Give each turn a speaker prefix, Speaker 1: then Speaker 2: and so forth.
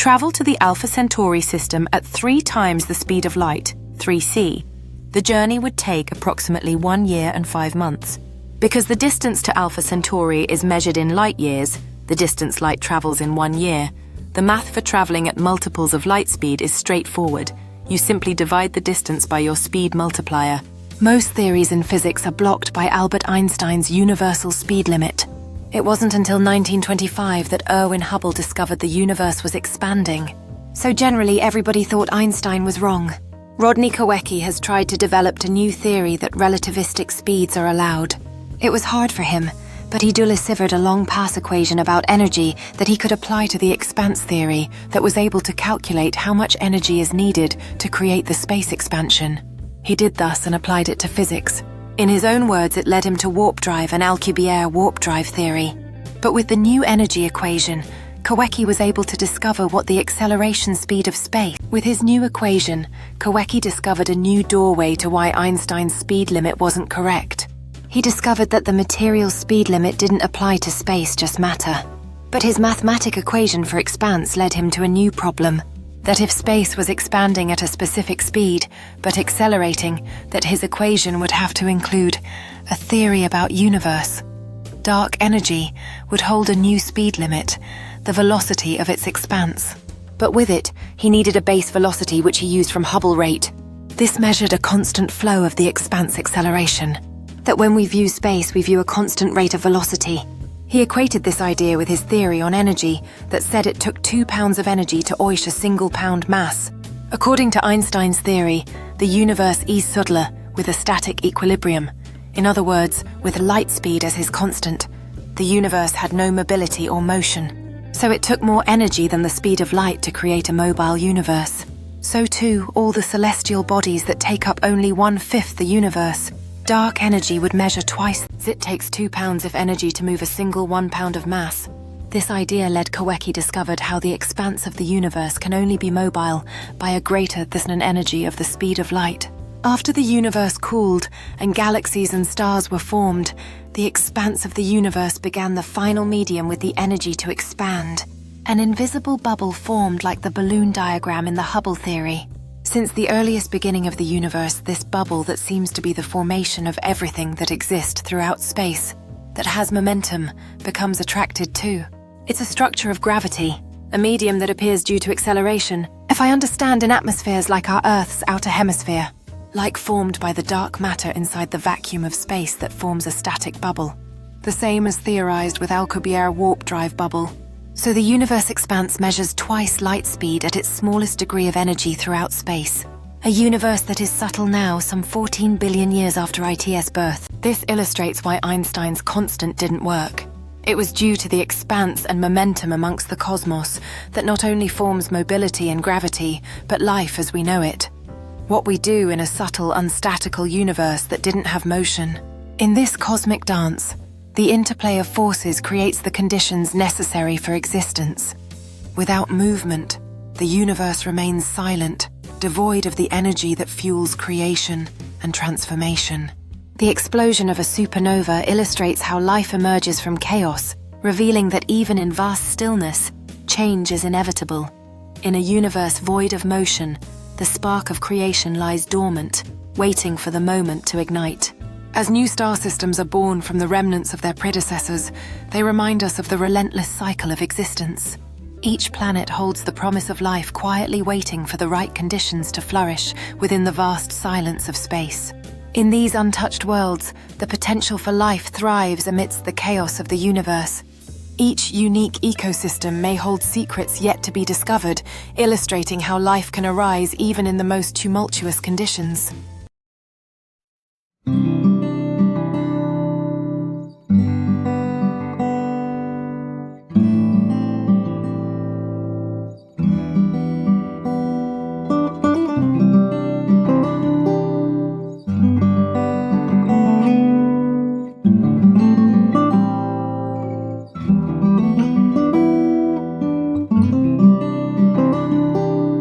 Speaker 1: travel to the Alpha Centauri system at 3 times the speed of light, 3c, the journey would take approximately 1 year and 5 months. Because the distance to Alpha Centauri is measured in light years, the distance light travels in 1 year, the math for traveling at multiples of light speed is straightforward. You simply divide the distance by your speed multiplier. Most theories in physics are blocked by Albert Einstein's universal speed limit. It wasn't until 1925 that Erwin Hubble discovered the universe was expanding. So generally everybody thought Einstein was wrong. Rodney Korecki has tried to develop a new theory that relativistic speeds are allowed. It was hard for him, but he delivered a long-pass equation about energy that he could apply to the expanse theory that was able to calculate how much energy is needed to create the space expansion. He did thus and applied it to physics. In his own words, it led him to warp drive and Alcubierre warp drive theory. But with the new energy equation, Korecki was able to discover what the acceleration speed of space. With his new equation, Korecki discovered a new doorway to why Einstein's speed limit wasn't correct. He discovered that the material speed limit didn't apply to space, just matter. But his mathematic equation for expanse led him to a new problem, that if space was expanding at a specific speed, but accelerating, that his equation would have to include a theory about universe. Dark energy would hold a new speed limit, the velocity of its expanse. But with it, he needed a base velocity which he used from Hubble rate. This measured a constant flow of the expanse acceleration. That when we view space, we view a constant rate of velocity. He equated this idea with his theory on energy that said it took 2 pounds of energy to oish a single pound mass. According to Einstein's theory, the universe is subtler with a static equilibrium. In other words, with light speed as his constant. The universe had no mobility or motion. So it took more energy than the speed of light to create a mobile universe. So too, all the celestial bodies that take up only 1/5 the universe. Dark energy would measure twice. It takes 2 pounds of energy to move a single 1 pound of mass. This idea led Korecki discovered how the expanse of the universe can only be mobile by a greater than an energy of the speed of light. After the universe cooled and galaxies and stars were formed, the expanse of the universe began the final medium with the energy to expand. An invisible bubble formed like the balloon diagram in the Hubble theory. Since the earliest beginning of the universe, this bubble that seems to be the formation of everything that exists throughout space, that has momentum, becomes attracted too. It's a structure of gravity, a medium that appears due to acceleration, if I understand, in atmospheres like our Earth's outer hemisphere, like formed by the dark matter inside the vacuum of space that forms a static bubble. The same as theorized with Alcubierre warp drive bubble. So the universe expanse measures twice light speed at its smallest degree of energy throughout space. A universe that is subtle now, some 14 billion years after IT's birth. This illustrates why Einstein's constant didn't work. It was due to the expanse and momentum amongst the cosmos that not only forms mobility and gravity, but life as we know it. What we do in a subtle, unstatical universe that didn't have motion. In this cosmic dance, the interplay of forces creates the conditions necessary for existence. Without movement, the universe remains silent, devoid of the energy that fuels creation and transformation. The explosion of a supernova illustrates how life emerges from chaos, revealing that even in vast stillness, change is inevitable. In a universe void of motion, the spark of creation lies dormant, waiting for the moment to ignite. As new star systems are born from the remnants of their predecessors, they remind us of the relentless cycle of existence. Each planet holds the promise of life quietly waiting for the right conditions to flourish within the vast silence of space. In these untouched worlds, the potential for life thrives amidst the chaos of the universe. Each unique ecosystem may hold secrets yet to be discovered, illustrating how life can arise even in the most tumultuous conditions.